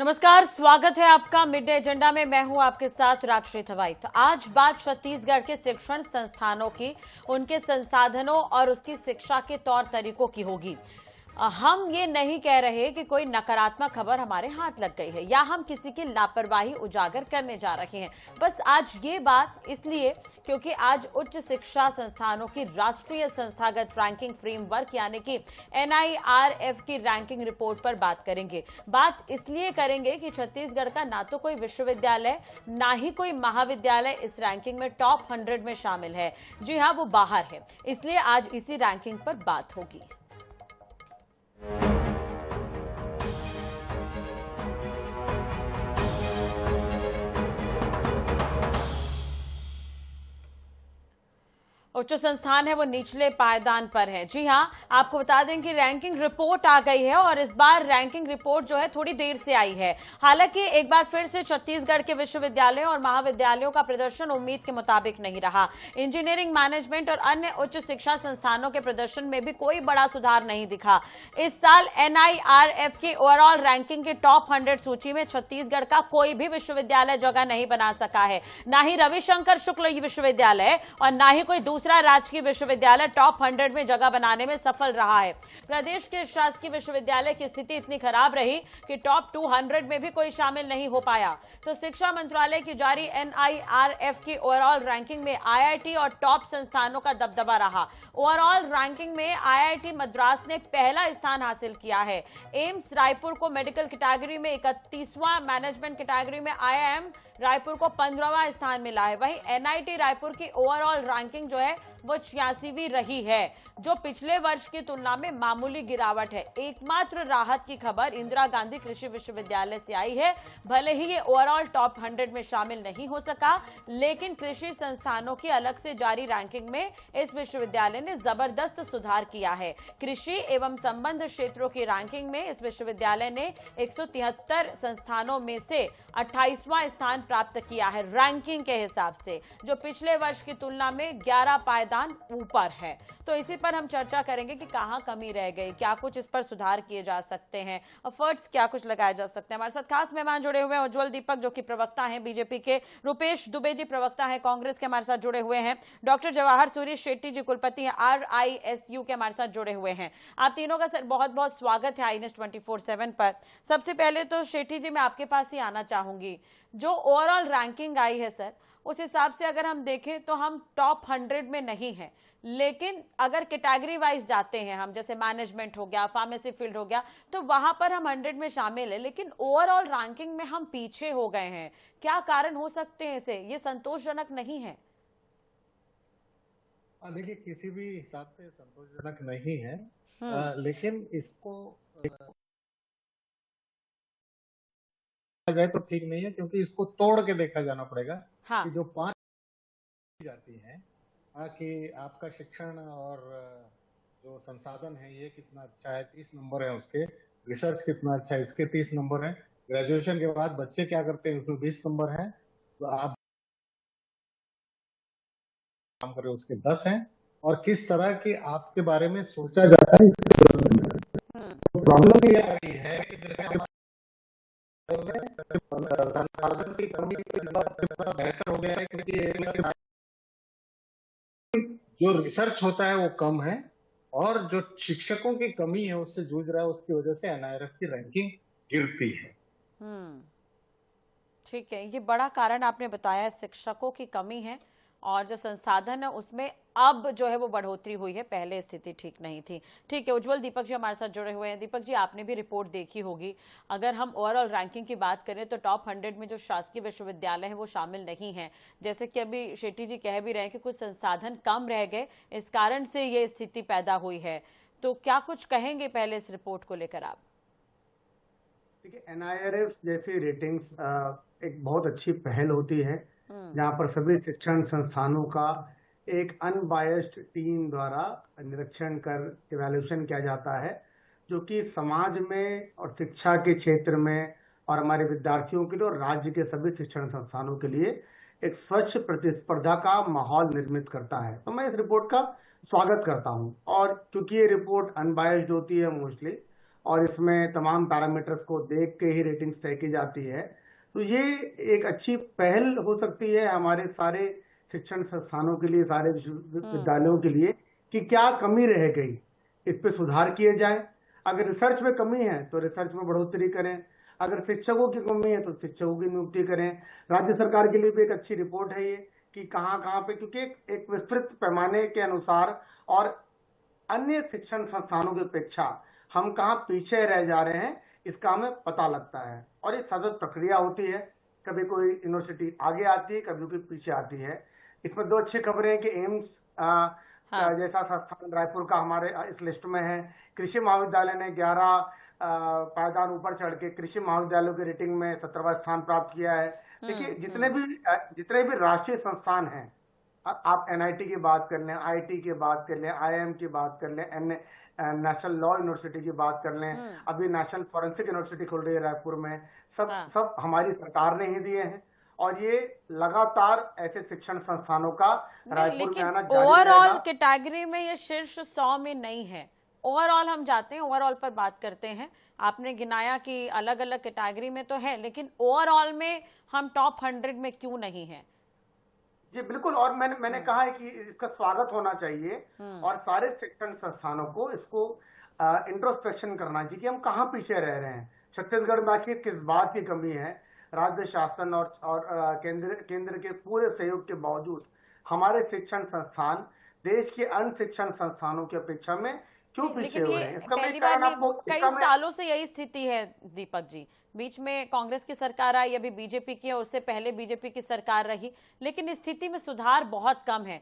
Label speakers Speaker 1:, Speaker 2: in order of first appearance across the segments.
Speaker 1: नमस्कार, स्वागत है आपका मिड डे एजेंडा में। मैं हूं आपके साथ राक्षी थवाई। तो आज बात छत्तीसगढ़ के शिक्षण संस्थानों की, उनके संसाधनों और उसकी शिक्षा के तौर तरीकों की होगी। हम ये नहीं कह रहे कि कोई नकारात्मक खबर हमारे हाथ लग गई है या हम किसी की लापरवाही उजागर करने जा रहे हैं। बस आज ये बात इसलिए क्योंकि आज उच्च शिक्षा संस्थानों की राष्ट्रीय संस्थागत रैंकिंग फ्रेमवर्क यानी कि NIRF की रैंकिंग रिपोर्ट पर बात करेंगे। बात इसलिए करेंगे कि छत्तीसगढ़ का ना तो कोई विश्वविद्यालय ना ही कोई महाविद्यालय इस रैंकिंग में टॉप 100 में शामिल है। जी हाँ, वो बाहर है। इसलिए आज इसी रैंकिंग पर बात होगी। उच्च संस्थान है वो निचले पायदान पर है। जी हां, आपको बता दें कि रैंकिंग रिपोर्ट आ गई है और इस बार रैंकिंग रिपोर्ट जो है थोड़ी देर से आई है। हालांकि एक बार फिर से छत्तीसगढ़ के विश्वविद्यालयों और महाविद्यालयों का प्रदर्शन उम्मीद के मुताबिक नहीं रहा। इंजीनियरिंग, मैनेजमेंट और अन्य उच्च शिक्षा संस्थानों के प्रदर्शन में भी कोई बड़ा सुधार नहीं दिखा। इस साल NIRF की ओवरऑल रैंकिंग की टॉप 100 सूची में छत्तीसगढ़ का कोई भी विश्वविद्यालय जगह नहीं बना सका है। ना ही रविशंकर शुक्ल विश्वविद्यालय और ना ही कोई दूसरा राजकीय विश्वविद्यालय टॉप 100 में जगह बनाने में सफल रहा है। प्रदेश के शासकीय विश्वविद्यालय की स्थिति इतनी खराब रही कि टॉप 200 में भी कोई शामिल नहीं हो पाया। तो शिक्षा मंत्रालय की जारी NIRF की ओवरऑल रैंकिंग में IIT और टॉप संस्थानों का दबदबा रहा। ओवरऑल रैंकिंग में IIT मद्रास ने पहला स्थान हासिल किया है। एम्स रायपुर को मेडिकल कैटेगरी में 31वां, मैनेजमेंट कैटेगरी में IIM रायपुर को 15वां स्थान मिला है। वहीं NIT रायपुर की ओवरऑल रैंकिंग जो है वो 86वीं रही है, जो पिछले वर्ष की तुलना में मामूली गिरावट है। एकमात्र राहत की खबर इंदिरा गांधी कृषि विश्वविद्यालय से आई है। भले ही ये ओवरऑल टॉप 100 में शामिल नहीं हो सका, लेकिन कृषि संस्थानों की अलग से जारी रैंकिंग में इस विश्वविद्यालय ने जबरदस्त सुधार किया है। कृषि एवं संबंध क्षेत्रों की रैंकिंग में इस विश्वविद्यालय ने 173 संस्थानों में से 28वां स्थान प्राप्त किया है रैंकिंग के हिसाब से, जो पिछले वर्ष की तुलना में 11 पायदान ऊपर है। तो इसी पर हम चर्चा करेंगे कि कहां कमी रह गई, क्या कुछ इस पर सुधार किए जा सकते हैं, एफर्ट्स क्या कुछ लगाए जा सकते हैं। हमारे साथ खास मेहमान जुड़े हुए हैं उज्जवल दीपक, जो कि प्रवक्ता हैं बीजेपी के, रुपेश दुबे जी प्रवक्ता हैं कांग्रेस के, हमारे साथ जुड़े हुए हैं। डॉक्टर जवाहर सूर्य शेट्टी जी कुलपति हैं RISU के, हमारे साथ जुड़े हुए हैं। आप तीनों का सर बहुत बहुत स्वागत है iNews 24/7 पर। सबसे पहले तो शेट्टी जी मैं आपके पास ही आना चाहूंगी। जो ओवरऑल रैंकिंग आई है सर, उस हिसाब से अगर हम देखें तो हम टॉप 100 में नहीं हैं, लेकिन अगर कैटेगरी वाइज जाते हैं हम, जैसे मैनेजमेंट हो गया, फार्मेसी फील्ड हो गया, तो वहां पर हम 100 में शामिल है, लेकिन ओवरऑल रैंकिंग में हम पीछे हो गए हैं। क्या कारण हो सकते हैं इसे? ये संतोषजनक नहीं है।
Speaker 2: देखिए, किसी भी हिसाब से संतोषजनक नहीं है, लेकिन इसको जाए तो ठीक नहीं है, क्योंकि इसको तोड़ के देखा जाना पड़ेगा। कि जो 5 जाती है कि आपका शिक्षण और जो संसाधन है ये कितना अच्छा है, 30 नंबर है उसके, रिसर्च कितना अच्छा है इसके 30 नंबर है, ग्रेजुएशन के बाद बच्चे क्या करते हैं उसमें 20 नंबर है, तो आप काम करें उसके 10 हैं, और किस तरह की आपके बारे में सोचा जाता है इसके प्रॉब्लम ये आ रही है कि जैसे संसाधन की कमी बेहतर हो गया है, क्योंकि जो रिसर्च होता है वो कम है और जो शिक्षकों की कमी है उससे जूझ रहा है, उसकी वजह से NIRF की रैंकिंग गिरती है।
Speaker 1: ठीक है, ये बड़ा कारण आपने बताया, शिक्षकों की कमी है और जो संसाधन है उसमें अब जो है वो बढ़ोतरी हुई है, पहले स्थिति ठीक नहीं थी। ठीक है, उज्जवल दीपक जी हमारे साथ जुड़े हुए हैं। दीपक जी, आपने भी रिपोर्ट देखी होगी। अगर हम ओवरऑल रैंकिंग की बात करें तो टॉप 100 में जो शासकीय विश्वविद्यालय है वो शामिल नहीं है। जैसे कि अभी शेट्टी जी कह भी रहे हैं कि कुछ संसाधन कम रह गए, इस कारण से ये स्थिति पैदा हुई है। तो क्या कुछ कहेंगे पहले इस रिपोर्ट को लेकर आप?
Speaker 3: देखिए, NIRF जैसी रेटिंग्स एक बहुत अच्छी पहल होती है, जहाँ पर सभी शिक्षण संस्थानों का एक अनबायस्ड टीम द्वारा निरीक्षण कर इवैल्यूएशन किया जाता है, जो कि समाज में और शिक्षा के क्षेत्र में और हमारे विद्यार्थियों के लिए और राज्य के सभी शिक्षण संस्थानों के लिए एक स्वच्छ प्रतिस्पर्धा का माहौल निर्मित करता है। तो मैं इस रिपोर्ट का स्वागत करता हूँ, और क्योंकि ये रिपोर्ट अनबायस्ड होती है मोस्टली, और इसमें तमाम पैरामीटर्स को देख के ही रेटिंग्स तय की जाती है। तो ये एक अच्छी पहल हो सकती है हमारे सारे शिक्षण संस्थानों के लिए, सारे विश्वविद्यालयों के लिए, कि क्या कमी रह गई, इस पे सुधार किए जाए। अगर रिसर्च में कमी है तो रिसर्च में बढ़ोतरी करें, अगर शिक्षकों की कमी है तो शिक्षकों की नियुक्ति करें। राज्य सरकार के लिए भी एक अच्छी रिपोर्ट है ये कि कहाँ कहाँ पे, क्योंकि एक विस्तृत पैमाने के अनुसार और अन्य शिक्षण संस्थानों की अपेक्षा हम कहाँ पीछे रह जा रहे हैं इसका हमें पता लगता है। और एक सतत प्रक्रिया होती है, कभी कोई यूनिवर्सिटी आगे आती है, कभी कोई पीछे आती है। इसमें दो अच्छी खबरें हैं कि एम्स जैसा संस्थान रायपुर का हमारे इस लिस्ट में है। कृषि महाविद्यालय ने 11 पायदान ऊपर चढ़ के कृषि महाविद्यालयों की रेटिंग में 17वां स्थान प्राप्त किया है। देखिए जितने भी राष्ट्रीय संस्थान हैं, आप एनआईटी की बात कर लें, आईटी की बात कर लें, आईआईएम की बात कर लें, नेशनल लॉ यूनिवर्सिटी की बात कर लें, अभी नेशनल फॉरेंसिक यूनिवर्सिटी खुल रही है रायपुर में, सब हमारी सरकार ने ही दिए हैं। और ये लगातार ऐसे शिक्षण संस्थानों का रायपुर में आना जारी रहेगा।
Speaker 1: ओवरऑल कैटेगरी में ये शीर्ष 100 में नहीं है। ओवरऑल हम जाते हैं, ओवरऑल पर बात करते हैं। आपने गिनाया कि अलग अलग कैटेगरी में तो है, लेकिन ओवरऑल में हम टॉप 100 में क्यों नहीं है?
Speaker 3: जी बिल्कुल, और मैंने कहा है कि इसका स्वागत होना चाहिए और सारे शिक्षण संस्थानों को इसको इंट्रोस्पेक्शन करना चाहिए कि हम कहाँ पीछे रह रहे हैं, छत्तीसगढ़ में आखिर किस बात की कमी है। राज्य शासन और केंद्र के पूरे सहयोग के बावजूद हमारे शिक्षण संस्थान देश के अन्य शिक्षण संस्थानों की अपेक्षा में क्यों पीछे हो रहे हैं? इसका मैं कारण आपको
Speaker 1: कई सालों से यही स्थिति है दीपक जी। बीच में कांग्रेस की सरकार आई, अभी बीजेपी की है, उससे पहले बीजेपी की सरकार रही, लेकिन स्थिति में सुधार बहुत कम है।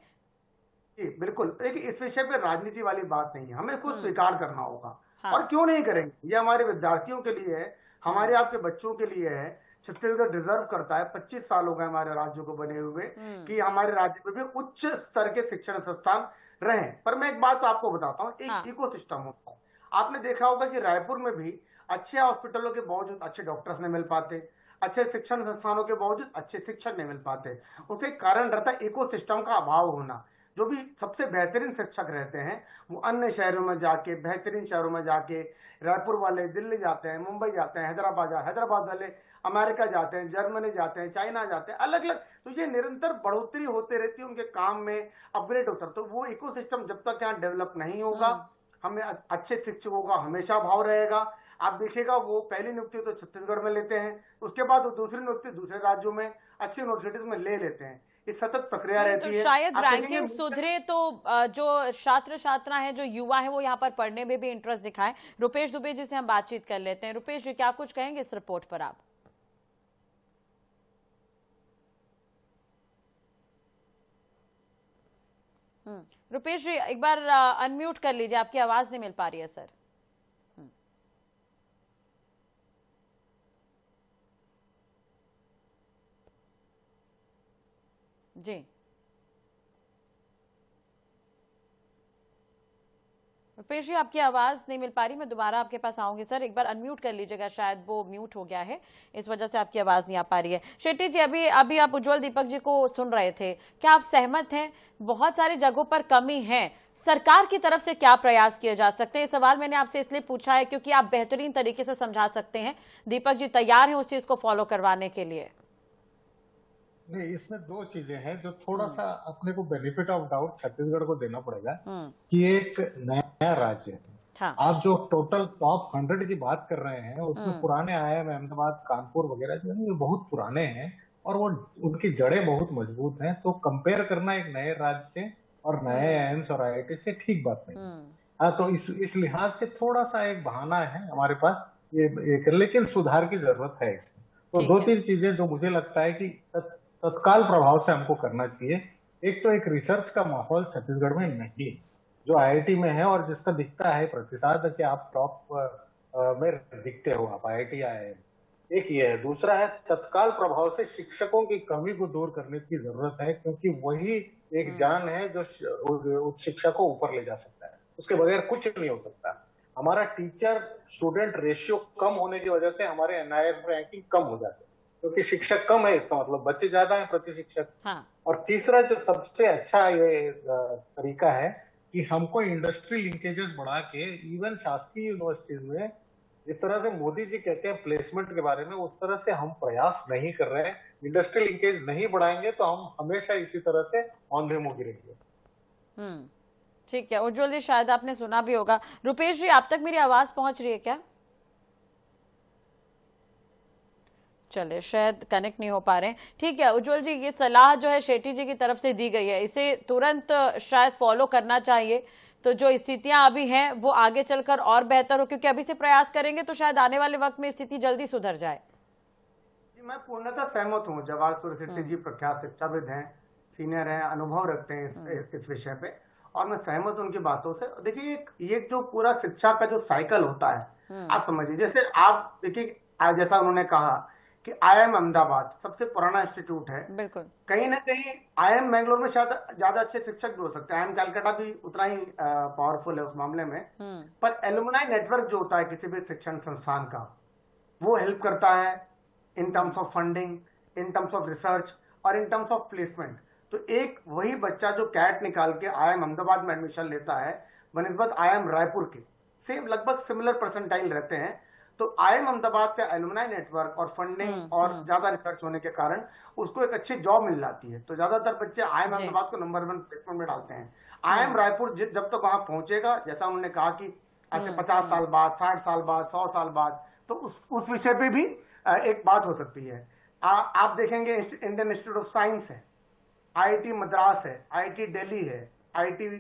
Speaker 3: जी बिल्कुल, देखिए इस विषय पे राजनीति वाली बात नहीं है, हमें इसको स्वीकार करना होगा। हाँ। और क्यों नहीं करेंगे? ये हमारे विद्यार्थियों के लिए है, हमारे आपके बच्चों के लिए है। छत्तीसगढ़ डिजर्व करता है, 25 साल हो गए हमारे राज्य को बने हुए, कि हमारे राज्य में भी उच्च स्तर के शिक्षण संस्थान रहे। पर मैं एक बात आपको बताता हूँ, एक इकोसिस्टम होता है। आपने देखा होगा कि रायपुर में भी अच्छे हॉस्पिटलों के बावजूद अच्छे डॉक्टर्स नहीं मिल पाते, अच्छे शिक्षण संस्थानों के बावजूद अच्छे शिक्षक नहीं मिल पाते। उसके कारण रहता है इकोसिस्टम का अभाव होना। जो भी सबसे बेहतरीन शिक्षक रहते हैं वो अन्य शहरों में जाके, बेहतरीन शहरों में जाके, रायपुर वाले दिल्ली जाते हैं, मुंबई जाते हैं, हैदराबाद वाले अमेरिका जाते हैं, जर्मनी जाते हैं, चाइना जाते हैं, अलग अलग। तो ये निरंतर बढ़ोतरी होते रहती है उनके काम में, अपग्रेड होता है। तो वो इकोसिस्टम जब तक यहाँ डेवलप नहीं होगा, हमें अच्छे शिक्षकों का हमेशा अभाव रहेगा। आप देखिएगा वो पहली नियुक्ति तो छत्तीसगढ़ में लेते हैं, उसके बाद वो दूसरी नियुक्ति दूसरे राज्यों में अच्छी यूनिवर्सिटीज में ले लेते हैं। एक सतत प्रक्रिया रहती है।
Speaker 1: शायद रैंकिंग सुधरे तो जो छात्र छात्रा है, जो युवा है, वो यहाँ पर पढ़ने में भी इंटरेस्ट दिखाएं। रुपेश दुबे जी से हम बातचीत कर लेते हैं। रुपेश जी, क्या कुछ कहेंगे इस रिपोर्ट पर आप? रुपेश जी एक बार अनम्यूट कर लीजिए, आपकी आवाज नहीं मिल पा रही है सर। जी रुपेश जी, आपकी आवाज नहीं मिल पा रही, मैं दोबारा आपके पास आऊंगी सर। एक बार अनम्यूट कर लीजिएगा, शायद वो म्यूट हो गया है, इस वजह से आपकी आवाज नहीं आ पा रही है। शेट्टी जी, अभी आप उज्जवल दीपक जी को सुन रहे थे, क्या आप सहमत हैं? बहुत सारी जगहों पर कमी है, सरकार की तरफ से क्या प्रयास किए जा सकते हैं? ये सवाल मैंने आपसे इसलिए पूछा है क्योंकि आप बेहतरीन तरीके से समझा सकते हैं। दीपक जी तैयार हैं उस चीज को फॉलो करवाने के लिए?
Speaker 2: नहीं, इसमें दो चीजें हैं जो थोड़ा सा अपने को बेनिफिट ऑफ डाउट छत्तीसगढ़ को देना पड़ेगा कि एक नया राज्य है। हाँ। आप जो टोटल टॉप 100 की बात कर रहे हैं उसमें पुराने IIM अहमदाबाद, कानपुर वगैरह जो है बहुत पुराने हैं और वो उनकी जड़ें बहुत मजबूत हैं। तो कंपेयर करना एक नए राज्य से और नए AIIMS और IIT से ठीक बात नहीं। हाँ, तो इस लिहाज से थोड़ा सा एक बहाना है हमारे पास ये, लेकिन सुधार की जरूरत है इसमें। तो दो तीन चीजें जो मुझे लगता है कि तत्काल प्रभाव से हमको करना चाहिए। एक तो एक रिसर्च का माहौल छत्तीसगढ़ में नहीं, जो IIT में है और जिसका दिखता है प्रतिशत कि आप टॉप में दिखते हो आप IIT IIM। एक ये है। दूसरा है तत्काल प्रभाव से शिक्षकों की कमी को दूर करने की जरूरत है, क्योंकि वही एक जान है जो उस शिक्षा को ऊपर ले जा सकता है। उसके बगैर कुछ नहीं हो सकता। हमारा टीचर स्टूडेंट रेशियो कम होने की वजह से हमारे NIRF रैंकिंग कम हो जाती है, क्योंकि शिक्षक कम है, इसका मतलब बच्चे ज्यादा हैं प्रति शिक्षक। हाँ। और तीसरा जो सबसे अच्छा ये तरीका है कि हमको इंडस्ट्री लिंकेजेस बढ़ा के इवन शासकीय यूनिवर्सिटीज में जिस तरह से मोदी जी कहते हैं प्लेसमेंट के बारे में, उस तरह से हम प्रयास नहीं कर रहे हैं। इंडस्ट्रियल लिंकेज नहीं बढ़ाएंगे तो हम हमेशा इसी तरह से औंधे मुंह गिरेंगे।
Speaker 1: ठीक है उज्जवल जी, शायद आपने सुना भी होगा। रुपेश जी, आप तक मेरी आवाज पहुंच रही है क्या? चले शायद कनेक्ट नहीं हो पा रहे हैं। ठीक है उज्जवल जी, ये सलाह जो है शेट्टी जी की तरफ से दी गई है, इसे तुरंत शायद फॉलो करना चाहिए, तो जो स्थितियां अभी हैं वो आगे चलकर और बेहतर हो, क्योंकि अभी से प्रयास करेंगे तो शायद आने वाले वक्त में स्थिति जल्दी सुधर जाए।
Speaker 3: मैं पूर्णतः सहमत हूँ। जवाहर सूर्य शेट्टी जी प्रख्यात शिक्षाविद हैं, सीनियर हैं, अनुभव रखते हैं इस विषय पे, और मैं सहमत हूँ उनकी बातों से। देखिए ये जो पूरा शिक्षा का जो साइकिल होता है, आप समझिए, जैसे आप देखिए जैसा उन्होंने कहा कि IIM अहमदाबाद सबसे पुराना इंस्टीट्यूट है, बिल्कुल, कहीं ना कहीं IIM बेंगलोर में शायद ज्यादा अच्छे शिक्षक भी हो सकते हैं, IIM कलकत्ता भी उतना ही पावरफुल है उस मामले में, पर एलुमनाई नेटवर्क जो होता है किसी भी शिक्षण संस्थान का, वो हेल्प करता है in terms of funding, in terms of research और इन टर्म्स ऑफ प्लेसमेंट। तो एक वही बच्चा जो कैट निकाल के IIM अहमदाबाद में एडमिशन लेता है बनिस्बत IIM रायपुर के, सेम लगभग सिमिलर परसेंटाइल रहते हैं, तो IIM अहमदाबाद का एलुमनाई नेटवर्क और फंडिंग और ज्यादा रिसर्च होने के कारण उसको एक अच्छी जॉब मिल जाती है। तो ज्यादातर बच्चे IIM अहमदाबाद को नंबर 1 प्लेसमेंट में डालते हैं। IIM रायपुर जब तक वहां पहुंचेगा, जैसा उन्होंने कहा कि ऐसे 50 साल बाद, 60 साल बाद, 100 साल बाद, तो उस विषय पे भी एक बात हो सकती है। आप देखेंगे इंडियन इंस्टीट्यूट ऑफ साइंस है, IIT मद्रास है, IIT दिल्ली है, IIT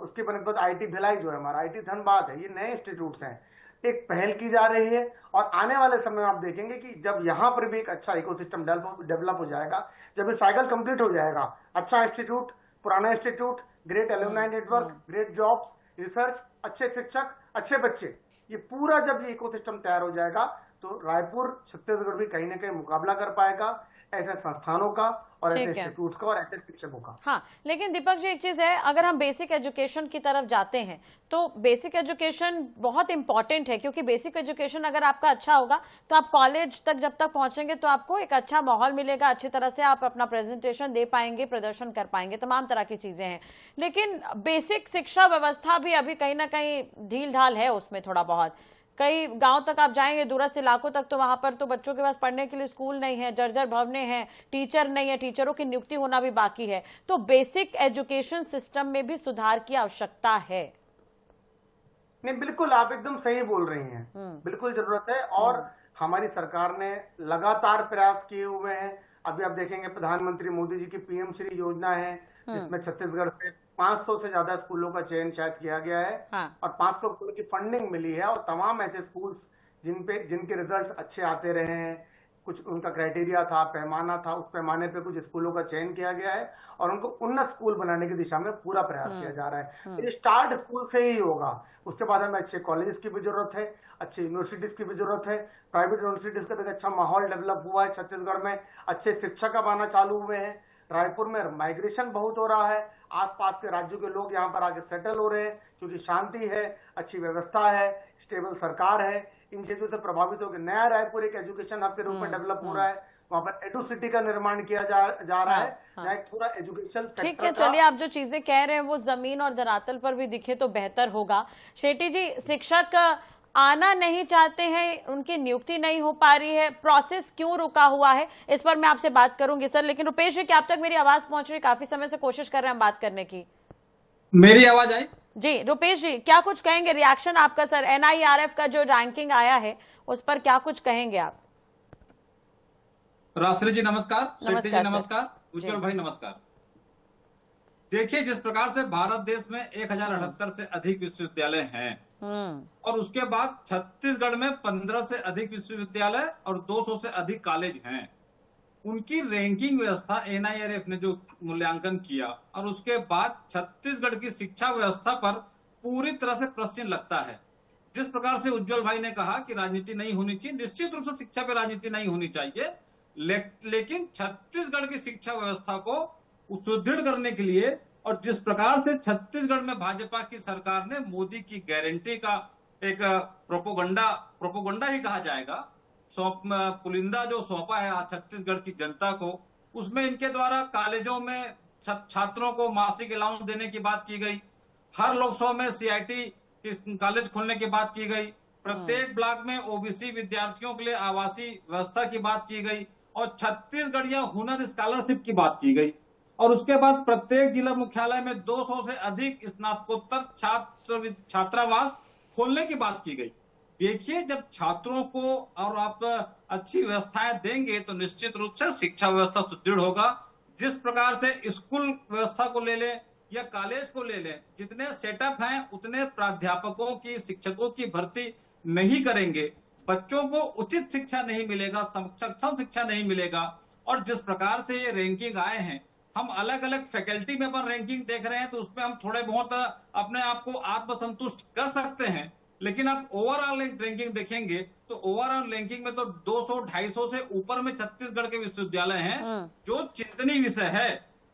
Speaker 3: उसके बनस्बत IIT भिलाई जो है हमारा, IIT धनबाद है, ये नए इंस्टीट्यूट्स हैं। एक पहल की जा रही है और आने वाले समय में आप देखेंगे कि जब यहां पर भी एक अच्छा इकोसिस्टम डेवलप हो जाएगा, जब ये साइकिल कंप्लीट हो जाएगा, अच्छा इंस्टीट्यूट, पुराना institute, great alumni network, great jobs, research, अच्छे शिक्षक, अच्छे बच्चे, ये पूरा जब ये इकोसिस्टम तैयार हो जाएगा तो रायपुर छत्तीसगढ़ भी कहीं ना कहीं मुकाबला कर पाएगा ऐसे संस्थानों का और ऐसे इंस्टीट्यूट का और ऐसे शिक्षकों का।
Speaker 1: हाँ, लेकिन दीपक जी एक चीज है, अगर हम बेसिक एजुकेशन की तरफ जाते हैं तो बेसिक एजुकेशन बहुत इंपॉर्टेंट है, क्योंकि बेसिक एजुकेशन अगर आपका अच्छा होगा तो आप कॉलेज तक जब तक पहुंचेंगे तो आपको एक अच्छा माहौल मिलेगा, अच्छी तरह से आप अपना प्रेजेंटेशन दे पाएंगे, प्रदर्शन कर पाएंगे, तमाम तरह की चीजें हैं। लेकिन बेसिक शिक्षा व्यवस्था भी अभी कहीं ना कहीं ढील ढाल है उसमें थोड़ा बहुत। कई गांव तक आप जाएंगे, दूरस्थ इलाकों तक, तो वहां पर तो बच्चों के पास पढ़ने के लिए स्कूल नहीं है, जर्जर भवनें हैं, टीचर नहीं है, टीचरों की नियुक्ति होना भी बाकी है। तो बेसिक एजुकेशन सिस्टम में भी सुधार की आवश्यकता है।
Speaker 3: नहीं, बिल्कुल आप एकदम सही बोल रही हैं, बिल्कुल जरूरत है, और हमारी सरकार ने लगातार प्रयास किए हुए हैं। अभी आप देखेंगे प्रधानमंत्री मोदी जी की PM श्री योजना है, जिसमें छत्तीसगढ़ से 500 से ज्यादा स्कूलों का चयन शायद किया गया है, और 500 करोड़ की फंडिंग मिली है, और तमाम ऐसे स्कूल्स जिनके रिजल्ट्स अच्छे आते रहे हैं, कुछ उनका क्राइटेरिया था, पैमाना था, उस पैमाने पे कुछ स्कूलों का चयन किया गया है और उनको उन्नत स्कूल बनाने की दिशा में पूरा प्रयास किया जा रहा है। ये स्टार्ट स्कूल से ही होगा, उसके बाद हमें अच्छे कॉलेज की भी जरूरत है, अच्छी यूनिवर्सिटीज की भी जरूरत है। प्राइवेट यूनिवर्सिटीज का भी अच्छा माहौल डेवलप हुआ है छत्तीसगढ़ में, अच्छे शिक्षक अब आना चालू हुए हैं। रायपुर में माइग्रेशन बहुत हो रहा है, आसपास के राज्यों के लोग यहाँ पर आके सेटल हो रहे हैं, क्योंकि शांति है, अच्छी व्यवस्था है, स्टेबल सरकार है। इन चीजों से प्रभावित होकर नया रायपुर एक एजुकेशन हब के रूप में डेवलप हो रहा है। वहां पर एडू सिटी का निर्माण किया जा रहा है, जहाँ एक पूरा एजुकेशन सेक्टर।
Speaker 1: ठीक है, चलिए आप जो चीजें कह रहे हैं वो जमीन और धरातल पर भी दिखे तो बेहतर होगा। शेट्टी जी, शिक्षक आना नहीं चाहते हैं, उनकी नियुक्ति नहीं हो पा रही है, प्रोसेस क्यों रुका हुआ है, इस पर मैं आपसे बात करूंगी सर। लेकिन रुपेश जी, क्या आप तक मेरी आवाज पहुंच रही है? काफी समय से कोशिश कर रहे हैं बात करने की।
Speaker 4: मेरी आवाज आई?
Speaker 1: जी रुपेश जी, क्या कुछ कहेंगे? रिएक्शन आपका सर, NIRF का जो रैंकिंग आया है उस पर क्या कुछ कहेंगे आप?
Speaker 4: राष्ट्री जी नमस्कार, शेट्टी जी नमस्कार, उज्जवल भाई नमस्कार। देखिए, जिस प्रकार से भारत देश में 1078 से अधिक विश्वविद्यालय हैं, और उसके बाद छत्तीसगढ़ में 15 से अधिक विश्वविद्यालय और 200 से अधिक कॉलेज हैं, उनकी रैंकिंग व्यवस्था NIRF ने जो मूल्यांकन किया, और उसके बाद छत्तीसगढ़ की शिक्षा व्यवस्था पर पूरी तरह से प्रश्न लगता है। जिस प्रकार से उज्जवल भाई ने कहा कि राजनीति नहीं होनी चाहिए, निश्चित रूप से शिक्षा पे राजनीति नहीं होनी चाहिए, लेकिन छत्तीसगढ़ की शिक्षा व्यवस्था को सुदृढ़ करने के लिए, और जिस प्रकार से छत्तीसगढ़ में भाजपा की सरकार ने मोदी की गारंटी का एक प्रोपोगंडा ही कहा जाएगा, पुलिंदा जो सौंपा है आज छत्तीसगढ़ की जनता को, उसमें इनके द्वारा कॉलेजों में छात्रों को मासिक अलाउंस देने की बात की गई, हर लोकसभा में CIT कॉलेज खोलने की बात की गई, प्रत्येक ब्लॉक में ओबीसी विद्यार्थियों के लिए आवासीय व्यवस्था की बात की गई और छत्तीसगढ़ हुनर स्कॉलरशिप की बात की गई। और उसके बाद प्रत्येक जिला मुख्यालय में 200 से अधिक स्नातकोत्तर छात्रावास खोलने की बात की गई। देखिए, जब छात्रों को और आप अच्छी व्यवस्थाएं देंगे तो निश्चित रूप से शिक्षा व्यवस्था सुदृढ़ होगा। जिस प्रकार से स्कूल व्यवस्था को ले लें या कॉलेज को ले लें, जितने सेटअप हैं उतने प्राध्यापकों की, शिक्षकों की भर्ती नहीं करेंगे, बच्चों को उचित शिक्षा नहीं मिलेगा, सक्षम शिक्षा नहीं मिलेगा। और जिस प्रकार से ये रैंकिंग आए हैं, हम अलग अलग फैकल्टी में अपन रैंकिंग देख रहे हैं तो उसमें हम थोड़े बहुत अपने आप को आत्मसंतुष्ट कर सकते हैं, लेकिन आप ओवरऑल रैंकिंग देखेंगे तो ओवरऑल रैंकिंग में तो 200-250 से ऊपर में छत्तीसगढ़ के विश्वविद्यालय हैं जो चिंतनीय विषय है।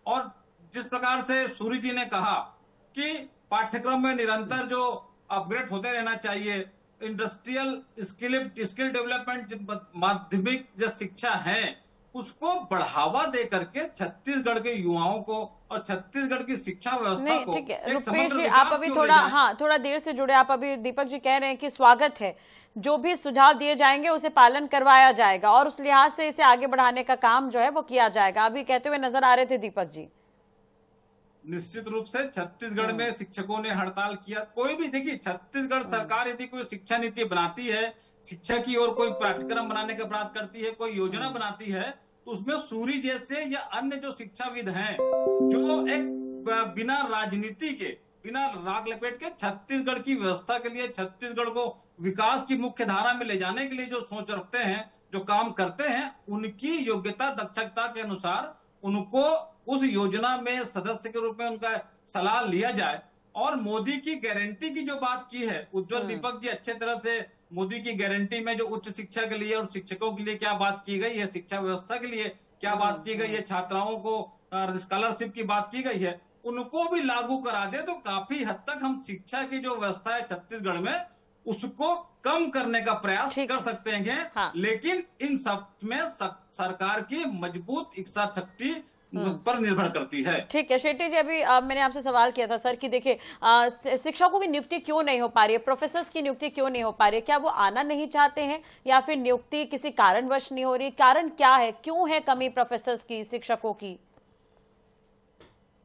Speaker 4: और जिस प्रकार से सूरी जी ने कहा कि पाठ्यक्रम में निरंतर जो अपग्रेड होते रहना चाहिए, इंडस्ट्रियल स्किल डेवलपमेंट माध्यमिक जो शिक्षा है उसको बढ़ावा दे करके छत्तीसगढ़ के युवाओं को और छत्तीसगढ़ की शिक्षा व्यवस्था को
Speaker 1: ठीक है रुपेश जी, आप अभी थोड़ा देर से जुड़े। आप अभी दीपक जी कह रहे हैं कि स्वागत है, जो भी सुझाव दिए जाएंगे उसे पालन करवाया जाएगा और उस लिहाज से इसे आगे बढ़ाने का काम जो है वो किया जाएगा, अभी कहते हुए नजर आ रहे थे दीपक जी।
Speaker 4: निश्चित रूप से छत्तीसगढ़ में शिक्षकों ने हड़ताल किया। कोई भी देखिए, छत्तीसगढ़ सरकार यदि कोई शिक्षा नीति बनाती है, शिक्षा की ओर कोई पाठ्यक्रम बनाने का प्रयास करती है, कोई योजना बनाती है, तो उसमें सूरी जैसे या अन्य जो शिक्षाविद हैं जो एक बिना राजनीति के, बिना राग लपेट के छत्तीसगढ़ की व्यवस्था के लिए, छत्तीसगढ़ को विकास की मुख्य धारा में ले जाने के लिए जो सोच रखते हैं, जो काम करते हैं, उनकी योग्यता दक्षता के अनुसार उनको उस योजना में सदस्य के रूप में उनका सलाह लिया जाए। और मोदी की गारंटी की जो बात की है उज्जवल दीपक जी, अच्छे तरह से मोदी की गारंटी में जो उच्च शिक्षा के लिए और शिक्षकों के लिए क्या बात की गई है, शिक्षा व्यवस्था के लिए क्या बात की गई है, छात्राओं को स्कॉलरशिप की बात की गई है, उनको भी लागू करा दे तो काफी हद तक हम शिक्षा की जो व्यवस्था है छत्तीसगढ़ में उसको कम करने का प्रयास कर सकते हैं। हाँ। लेकिन इन सब में सरकार की मजबूत इच्छा शक्ति पर निर्भर करती है।
Speaker 1: ठीक है शेट्टी जी, अभी मैंने आपसे सवाल किया था सर कि देखिए शिक्षकों की नियुक्ति क्यों नहीं हो पा रही है, प्रोफेसर्स की नियुक्ति क्यों नहीं हो पा रही है, क्या वो आना नहीं चाहते हैं या फिर नियुक्ति किसी कारणवश नहीं हो रही, कारण क्या है, क्यों है कमी प्रोफेसर्स की, शिक्षकों की?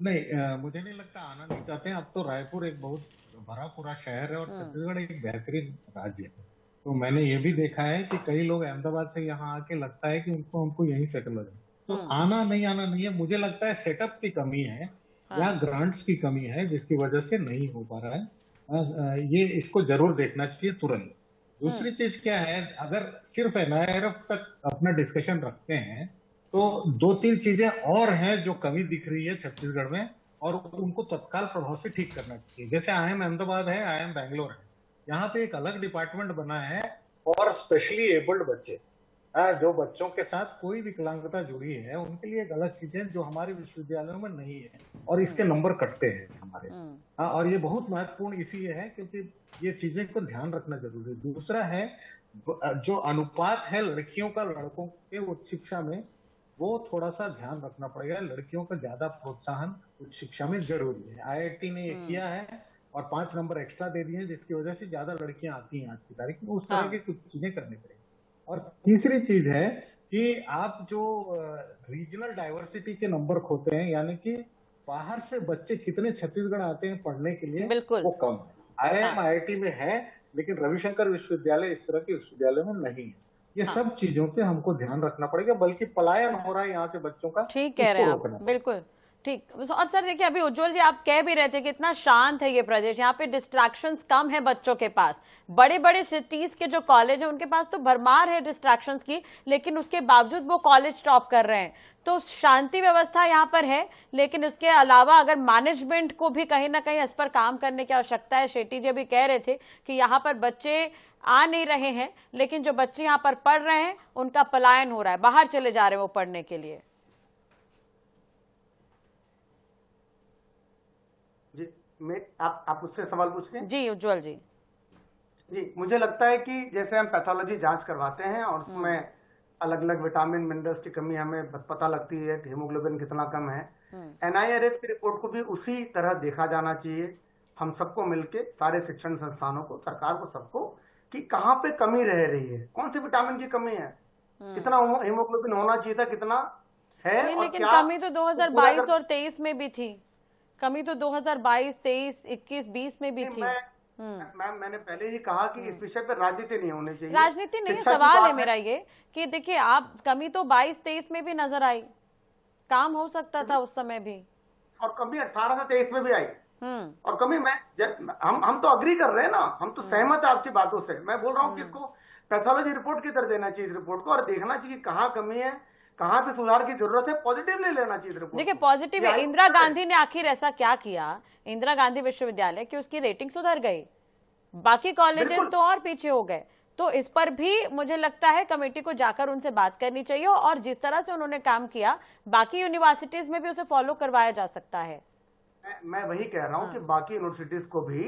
Speaker 2: नहीं, मुझे नहीं लगता आना नहीं चाहते हैं। अब तो रायपुर एक बहुत भरा पूरा शहर है और छत्तीसगढ़ एक बेहतरीन राज्य है। तो मैंने ये भी देखा है कि कई लोग अहमदाबाद से यहाँ आके लगता है कि हमको यहीं सेटल हो जाए। तो आना नहीं है, मुझे लगता है सेटअप की कमी है या ग्रांट्स की कमी है जिसकी वजह से नहीं हो पा रहा है। ये इसको जरूर देखना चाहिए तुरंत। दूसरी चीज क्या है, अगर सिर्फ एनआईआरएफ तक अपना डिस्कशन रखते हैं तो 2-3 चीजें और हैं जो कमी दिख रही है छत्तीसगढ़ में और उनको तत्काल प्रभाव से ठीक करना चाहिए। जैसे IIM अहमदाबाद है, IIM बैंगलोर है, यहाँ पे एक अलग डिपार्टमेंट बना है और स्पेशली एबल्ड बच्चे, जो बच्चों के साथ कोई विकलांगता जुड़ी है उनके लिए एक अलग चीज है जो हमारे विश्वविद्यालयों में नहीं है और इसके नंबर कटते हैं हमारे। और ये बहुत महत्वपूर्ण इसलिए है क्योंकि ये चीजें को ध्यान रखना जरूरी है। दूसरा है जो अनुपात है लड़कियों का लड़कों के उच्च शिक्षा में, वो थोड़ा सा ध्यान रखना पड़ेगा। लड़कियों का ज्यादा प्रोत्साहन उच्च शिक्षा में जरूरी है। IIT ने ये किया है और 5 नंबर एक्स्ट्रा दे दिए हैं जिसकी वजह से ज्यादा लड़कियां आती हैं आज की तारीख में। उस तरह की कुछ चीजें करनी पड़ेगी। और तीसरी चीज है कि आप जो रीजनल डाइवर्सिटी के नंबर खोते हैं, यानी कि बाहर से बच्चे कितने छत्तीसगढ़ आते हैं पढ़ने के लिए, वो कम है। IIM IIT में है लेकिन रविशंकर विश्वविद्यालय इस तरह के विश्वविद्यालय में नहीं है। ये सब चीजों पे हमको ध्यान रखना पड़ेगा, बल्कि पलायन हो रहा है यहाँ से बच्चों का।
Speaker 1: ठीक कह रहे हैं आप, बिल्कुल ठीक। और सर देखिए अभी उज्जवल जी आप कह भी रहे थे कि इतना शांत है ये प्रदेश, यहाँ पे डिस्ट्रैक्शंस कम है बच्चों के पास। बड़े बड़े सिटीज के जो कॉलेज है उनके पास तो भरमार है डिस्ट्रैक्शंस की, लेकिन उसके बावजूद वो कॉलेज टॉप कर रहे हैं। तो शांति व्यवस्था यहाँ पर है, लेकिन उसके अलावा अगर मैनेजमेंट को भी कहीं ना कहीं इस पर काम करने की आवश्यकता है। शेट्टी जी भी कह रहे थे कि यहाँ पर बच्चे आ नहीं रहे हैं, लेकिन जो बच्चे यहाँ पर पढ़ रहे हैं उनका पलायन हो रहा है, बाहर चले जा रहे हैं वो पढ़ने के लिए।
Speaker 3: जी आप उससे सवाल पूछ रहे हैं?
Speaker 1: जी उज्जवल जी।
Speaker 3: जी मुझे लगता है कि जैसे हम पैथोलॉजी जांच करवाते हैं और उसमें अलग अलग विटामिन मिनरल्स की कमी हमें पता लगती है कि हीमोग्लोबिन कितना कम है, NIRF की रिपोर्ट को भी उसी तरह देखा जाना चाहिए। हम सबको मिलके, सारे शिक्षण संस्थानों को, सरकार को, सबको, कि कहाँ पे कमी रह रही है, कौन से विटामिन की कमी है, कितना हीमोग्लोबिन होना चाहिए था, कितना है, और
Speaker 1: लेकिन
Speaker 3: क्या
Speaker 1: कमी तो 2022 और 23 में भी थी, कमी तो 2022, 23, 21, 20 में भी थी।
Speaker 3: मैम मैंने पहले ही कहा कि इस विषय पर राजनीति नहीं होनी चाहिए।
Speaker 1: राजनीति नहीं है, सवाल है मेरा ये कि देखिए आप कमी तो 22-23 में भी नजर आई, काम हो सकता था उस समय भी,
Speaker 3: और कमी 18 से 23 में भी आई। और कमी हम तो अग्री कर रहे हैं ना, हम तो सहमत है आपकी बातों से। मैं बोल रहा हूँ कि इसको पैथोलॉजी रिपोर्ट की तरह देना चाहिए इस रिपोर्ट को, और देखना चाहिए कहाँ कमी है, कहाँ पे सुधार की जरूरत है, पॉजिटिवली लेना चाहिए रिपोर्ट।
Speaker 1: देखिए पॉजिटिव है, इंदिरा गांधी ने आखिर ऐसा क्या किया इंदिरा गांधी विश्वविद्यालय कि उसकी रेटिंग सुधर गई, बाकी कॉलेजेस तो और पीछे हो गए। तो इस पर भी मुझे लगता है कमेटी को जाकर उनसे बात करनी चाहिए, और जिस तरह से उन्होंने काम किया बाकी यूनिवर्सिटीज में भी उसे फॉलो करवाया जा सकता है।
Speaker 3: मैं वही कह रहा हूँ कि बाकी यूनिवर्सिटीज को भी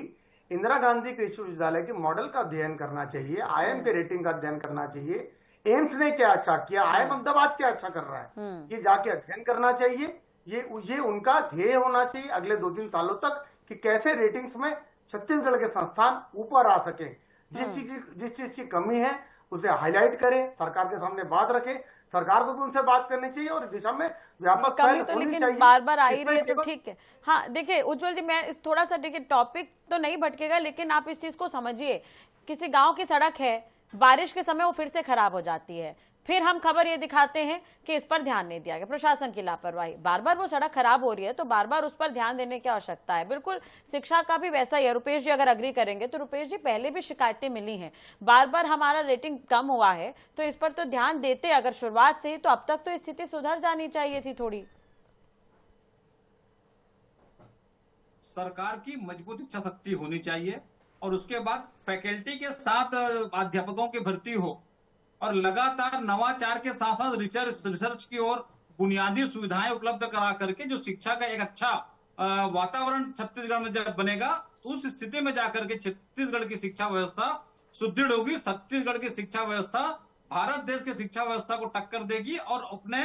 Speaker 3: इंदिरा गांधी कृषि विश्वविद्यालय के मॉडल का अध्ययन करना चाहिए, आईएम के रेटिंग का अध्ययन करना चाहिए, एम्स ने क्या अच्छा किया, आईएम अहमदाबाद क्या अच्छा कर रहा है, ये जाके अध्ययन करना चाहिए। ये उनका ध्येय होना चाहिए अगले 2-3 सालों तक कि कैसे रेटिंग्स में छत्तीसगढ़ के संस्थान ऊपर आ सके। जिस चीज की कमी है उसे हाईलाइट करें, सरकार के सामने बात रखें, सरकार को भी उनसे बात करनी चाहिए और इस दिशा में व्यापक पहल होनी चाहिए।
Speaker 1: बार बार आ ही रही है तो ठीक है। हाँ देखिए उज्जवल जी, मैं इस थोड़ा सा देखिए टॉपिक तो नहीं भटकेगा, लेकिन आप इस चीज को समझिए, किसी गांव की सड़क है, बारिश के समय वो फिर से खराब हो जाती है, फिर हम खबर ये दिखाते हैं कि इस पर ध्यान नहीं दिया गया, प्रशासन की लापरवाही, बार बार वो सड़क खराब हो रही है तो बार बार उस पर ध्यान देने की आवश्यकता है। बिल्कुल शिक्षा का भी वैसा ही है। रुपेश जी अगर अग्री करेंगे तो रुपेश जी पहले भी शिकायतें मिली हैं, बार बार हमारा रेटिंग कम हुआ है, तो इस पर तो ध्यान देते अगर शुरुआत से ही तो अब तक तो स्थिति सुधर जानी चाहिए थी थोड़ी।
Speaker 4: सरकार की मजबूत इच्छा शक्ति होनी चाहिए और उसके बाद फैकल्टी के साथ अध्यापकों की भर्ती हो और लगातार नवाचार के साथ साथ रिसर्च की ओर बुनियादी सुविधाएं उपलब्ध करा करके जो शिक्षा का एक अच्छा वातावरण छत्तीसगढ़ में जब बनेगा, उस स्थिति में जाकर के छत्तीसगढ़ की शिक्षा व्यवस्था सुदृढ़ होगी। छत्तीसगढ़ की शिक्षा व्यवस्था भारत देश की शिक्षा व्यवस्था को टक्कर देगी और अपने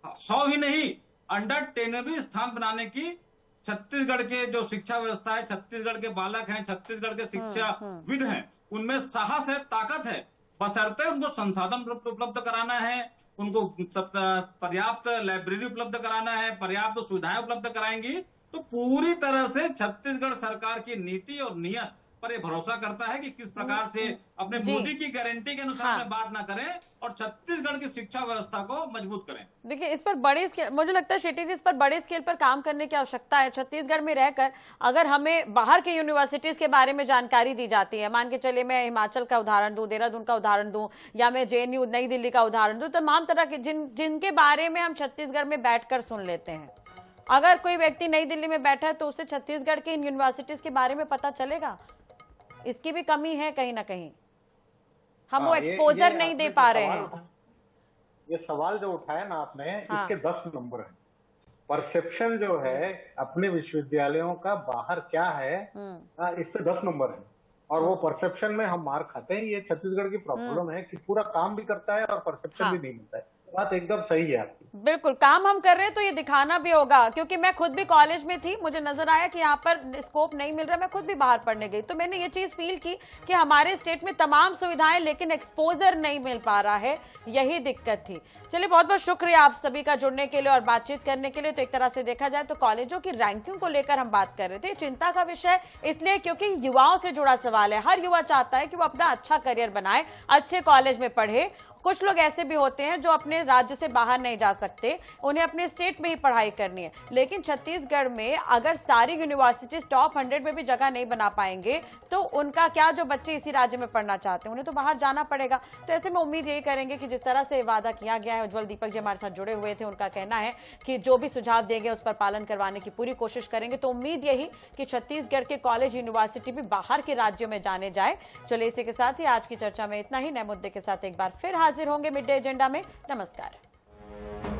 Speaker 4: 100 ही नहीं अंडर 10वीं स्थान बनाने की छत्तीसगढ़ के जो शिक्षा व्यवस्था है, छत्तीसगढ़ के बालक हैं, छत्तीसगढ़ के शिक्षाविद हैं, उनमें साहस है, ताकत है, बशर्ते उनको संसाधन उपलब्ध कराना है, उनको पर्याप्त लाइब्रेरी उपलब्ध कराना है, पर्याप्त सुविधाएं उपलब्ध कराएंगी तो पूरी तरह से छत्तीसगढ़ सरकार की नीति और नियत पर ये भरोसा करता है कि किस प्रकार से अपने मोदी की गारंटी के अनुसार में बात ना करें और छत्तीसगढ़ की शिक्षा व्यवस्था को मजबूत करें।
Speaker 1: देखिए इस पर बड़े स्केल, मुझे लगता है शेट्टी जी, इस पर बड़े स्केल पर काम करने की आवश्यकता है। छत्तीसगढ़ में रहकर अगर हमें बाहर के यूनिवर्सिटीज के बारे में जानकारी दी जाती है, मान के चले मैं हिमाचल का उदाहरण दूं, देहरादून का उदाहरण दूं, या मैं JNU नई दिल्ली का उदाहरण दूं, तमाम तरह के जिनके बारे में हम छत्तीसगढ़ में बैठकर सुन लेते हैं, अगर कोई व्यक्ति नई दिल्ली में बैठा है तो उसे छत्तीसगढ़ के इन यूनिवर्सिटीज के बारे में पता चलेगा। इसकी भी कमी है कहीं ना कहीं, हम वो एक्सपोजर नहीं दे पा रहे हैं।
Speaker 2: ये सवाल जो उठाया ना आपने, इसके 10 नंबर है। परसेप्शन जो है अपने विश्वविद्यालयों का बाहर क्या है, इस पे 10 नंबर है और वो परसेप्शन में हम मार खाते हैं। ये छत्तीसगढ़ की प्रॉब्लम है कि पूरा काम भी करता है और परसेप्शन भी नहीं मिलता है। बात एकदम सही है आपकी।
Speaker 1: बिल्कुल, काम हम कर रहे हैं तो ये दिखाना भी होगा, क्योंकि मैं खुद भी कॉलेज में थी, मुझे नजर आया कि यहाँ पर स्कोप नहीं मिल रहा, मैं खुद भी बाहर पढ़ने गई तो मैंने ये चीज फील की कि हमारे स्टेट में तमाम सुविधाएं लेकिन एक्सपोजर नहीं मिल पा रहा है, यही दिक्कत थी। चलिए बहुत बहुत शुक्रिया आप सभी का जुड़ने के लिए और बातचीत करने के लिए। तो एक तरह से देखा जाए तो कॉलेजों की रैंकिंग को लेकर हम बात कर रहे थे, चिंता का विषय इसलिए क्योंकि युवाओं से जुड़ा सवाल है। हर युवा चाहता है कि वो अपना अच्छा करियर बनाए, अच्छे कॉलेज में पढ़े। कुछ लोग ऐसे भी होते हैं जो अपने राज्य से बाहर नहीं जा सकते, उन्हें अपने स्टेट में ही पढ़ाई करनी है। लेकिन छत्तीसगढ़ में अगर सारी यूनिवर्सिटीज टॉप 100 में भी जगह नहीं बना पाएंगे तो उनका क्या, जो बच्चे इसी राज्य में पढ़ना चाहते हैं उन्हें तो बाहर जाना पड़ेगा। तो ऐसे में उम्मीद यही करेंगे कि जिस तरह से वादा किया गया है, उज्जवल दीपक जी हमारे साथ जुड़े हुए थे, उनका कहना है कि जो भी सुझाव देंगे उस पर पालन करवाने की पूरी कोशिश करेंगे। तो उम्मीद यही कि छत्तीसगढ़ के कॉलेज यूनिवर्सिटी भी बाहर के राज्यों में जाने जाए। चलिए इसी के साथ ही आज की चर्चा में इतना ही। नए मुद्दे के साथ एक बार फिर हाजिर होंगे मिड डे एजेंडा में। नमस्कार।